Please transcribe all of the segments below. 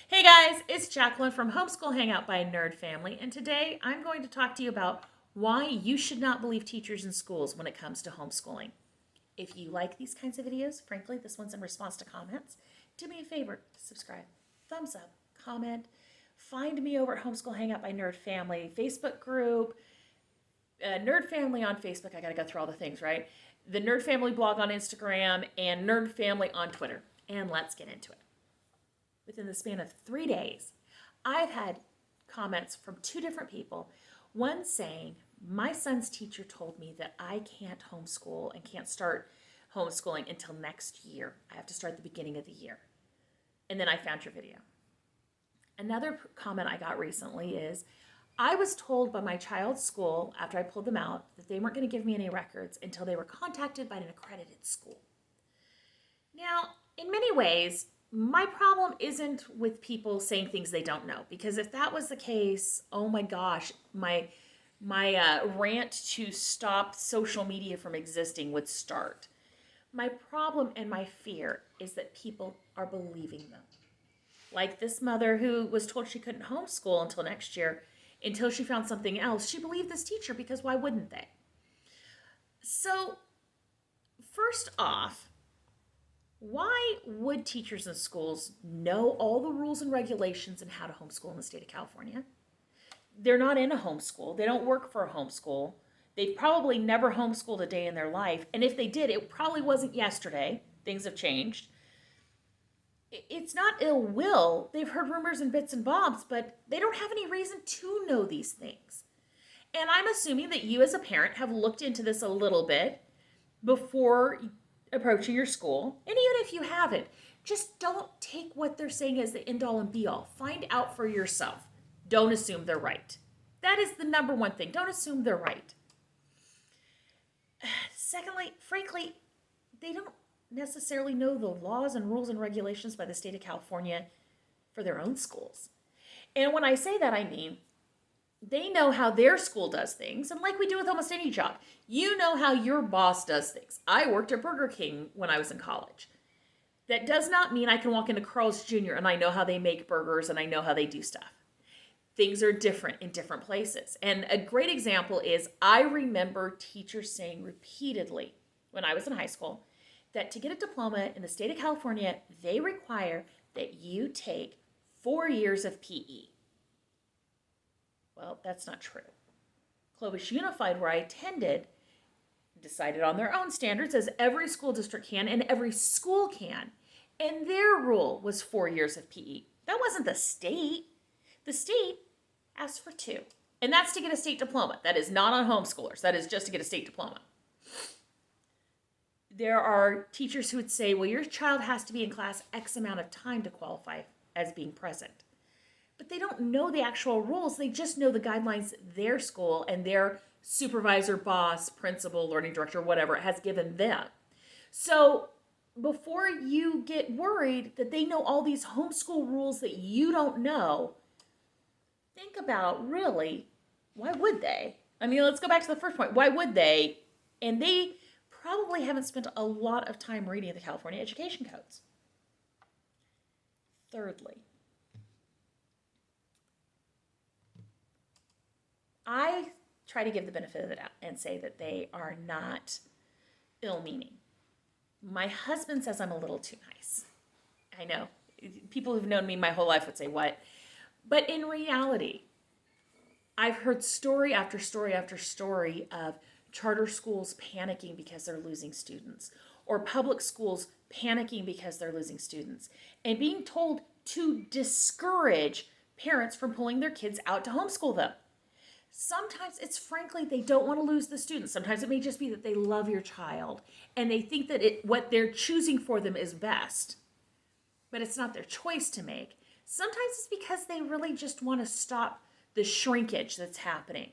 Hey guys, it's Jacqueline from Homeschool Hangout by Nerd Family, and today I'm going to talk to you about why you should not believe teachers in schools when it comes to homeschooling. If you like these kinds of videos, frankly, this one's in response to comments, do me a favor, subscribe, thumbs up, comment, find me over at Homeschool Hangout by Nerd Family, Facebook group, Nerd Family on Facebook, I gotta go through all the things, right? The Nerd Family blog on Instagram, and Nerd Family on Twitter. And let's get into it. Within the span of 3 days, I've had comments from two different people. One saying, my son's teacher told me that I can't homeschool and can't start homeschooling until next year. I have to start at the beginning of the year. And then I found your video. Another comment I got recently is, I was told by my child's school after I pulled them out that they weren't going to give me any records until they were contacted by an accredited school. Now, in many ways, my problem isn't with people saying things they don't know, because if that was the case, oh my gosh, my rant to stop social media from existing would start. My problem and my fear is that people are believing them. Like this mother who was told she couldn't homeschool until next year, until she found something else. She believed this teacher because why wouldn't they? So, first off, why would teachers in schools know all the rules and regulations and how to homeschool in the state of California? They're not in a homeschool. They don't work for a homeschool. They've probably never homeschooled a day in their life. And if they did, it probably wasn't yesterday. Things have changed. It's not ill will. They've heard rumors and bits and bobs, but they don't have any reason to know these things. And I'm assuming that you as a parent have looked into this a little bit before approaching your school. And even if you haven't, just don't take what they're saying as the end all and be all. Find out for yourself. Don't assume they're right. That is the number one thing. Don't assume they're right. Secondly, frankly, they don't necessarily know the laws and rules and regulations by the state of California for their own schools. And when I say that, I mean they know how their school does things, and like we do with almost any job, you know how your boss does things. I worked at Burger King when I was in college. That does not mean I can walk into Carl's Jr. and I know how they make burgers and I know how they do stuff. Things are different in different places. And a great example is I remember teachers saying repeatedly when I was in high school that to get a diploma in the state of California, they require that you take 4 years of PE. Well, that's not true. Clovis Unified, where I attended, decided on their own standards, as every school district can and every school can. And their rule was 4 years of PE. That wasn't the state. The state asked for 2. And that's to get a state diploma. That is not on homeschoolers. That is just to get a state diploma. There are teachers who would say, well, your child has to be in class X amount of time to qualify as being present. But they don't know the actual rules. They just know the guidelines their school and their supervisor, boss, principal, learning director, whatever, has given them. So before you get worried that they know all these homeschool rules that you don't know, think about really, why would they? I mean, let's go back to the first point. Why would they? And they probably haven't spent a lot of time reading the California education codes. Thirdly, I try to give the benefit of the doubt and say that they are not ill-meaning. My husband says I'm a little too nice. I know. People who've known me my whole life would say, what? But in reality, I've heard story after story after story of charter schools panicking because they're losing students, or public schools panicking because they're losing students, and being told to discourage parents from pulling their kids out to homeschool them. Sometimes it's frankly they don't want to lose the students. Sometimes it may just be that they love your child and they think that what they're choosing for them is best, but it's not their choice to make. Sometimes it's because they really just want to stop the shrinkage that's happening.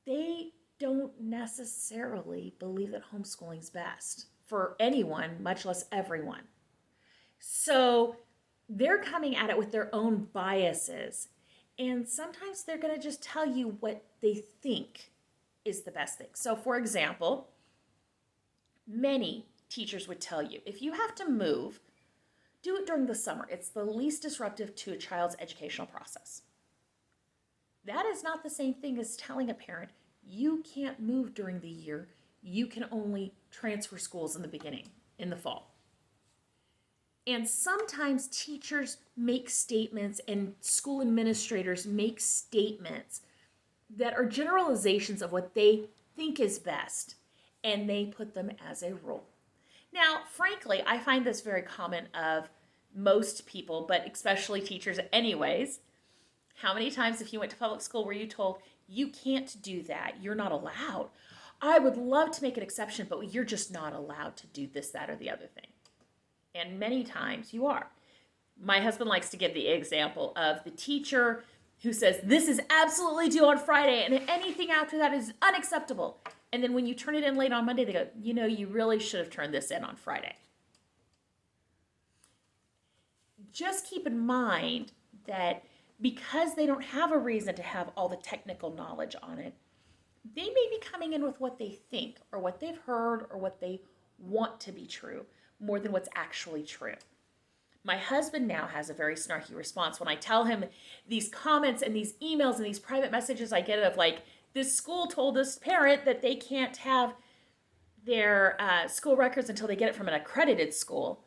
They don't necessarily believe that homeschooling's best for anyone, much less everyone. So they're coming at it with their own biases. And sometimes they're going to just tell you what they think is the best thing. So for example, many teachers would tell you, if you have to move, do it during the summer. It's the least disruptive to a child's educational process. That is not the same thing as telling a parent, you can't move during the year. You can only transfer schools in the beginning, in the fall. And sometimes teachers make statements and school administrators make statements that are generalizations of what they think is best, and they put them as a rule. Now, frankly, I find this very common of most people, but especially teachers anyways. How many times, if you went to public school, were you told, you can't do that, you're not allowed? I would love to make an exception, but you're just not allowed to do this, that, or the other thing. And many times you are. My husband likes to give the example of the teacher who says, this is absolutely due on Friday, and anything after that is unacceptable. And then when you turn it in late on Monday, they go, you really should have turned this in on Friday. Just keep in mind that because they don't have a reason to have all the technical knowledge on it, they may be coming in with what they think or what they've heard or what they want to be true more than what's actually true. My husband now has a very snarky response when I tell him these comments and these emails and these private messages I get of like, this school told this parent that they can't have their school records until they get it from an accredited school,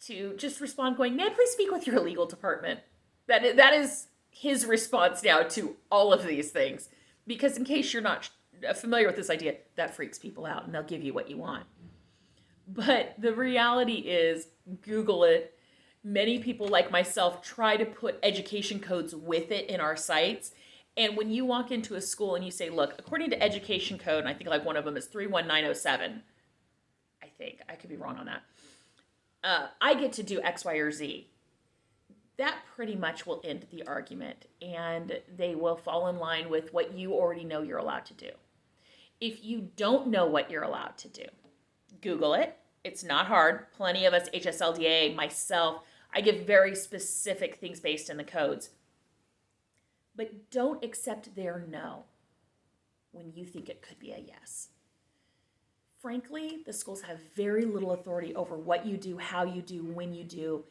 to just respond going, may I please speak with your legal department? That is his response now to all of these things. Because in case you're not familiar with this idea, that freaks people out and they'll give you what you want. But the reality is, Google it. Many people like myself try to put education codes with it in our sites. And when you walk into a school and you say, look, according to education code, and I think like one of them is 31907, I think, I could be wrong on that, I get to do X, Y, or Z. That pretty much will end the argument, and they will fall in line with what you already know you're allowed to do. If you don't know what you're allowed to do, Google it. It's not hard. Plenty of us, HSLDA, myself, I give very specific things based in the codes. But don't accept their no when you think it could be a yes. Frankly, the schools have very little authority over what you do, how you do, when you do,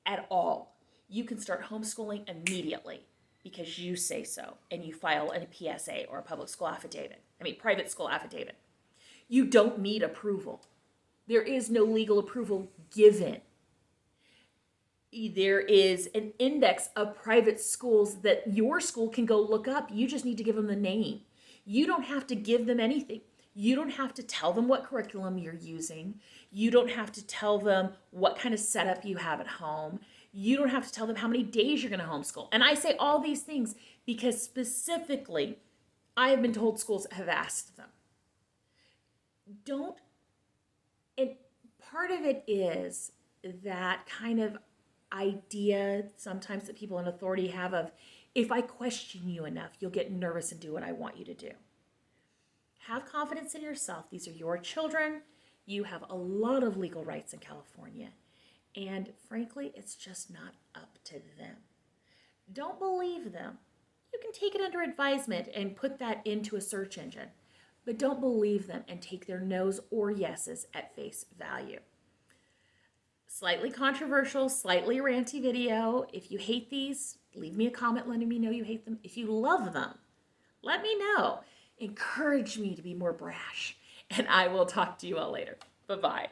at all. You can start homeschooling immediately because you say so, and you file a PSA or a private school affidavit. You don't need approval. There is no legal approval given. There is an index of private schools that your school can go look up. You just need to give them the name. You don't have to give them anything. You don't have to tell them what curriculum you're using. You don't have to tell them what kind of setup you have at home. You don't have to tell them how many days you're going to homeschool. And I say all these things because specifically, I have been told schools have asked them. And part of it is that kind of idea sometimes that people in authority have of, if I question you enough, you'll get nervous and do what I want you to do. Have confidence in yourself. These are your children. You have a lot of legal rights in California. And frankly, it's just not up to them. Don't believe them. You can take it under advisement and put that into a search engine. But don't believe them and take their no's or yeses at face value. Slightly controversial, slightly ranty video. If you hate these, leave me a comment letting me know you hate them. If you love them, let me know. Encourage me to be more brash. And I will talk to you all later. Bye-bye.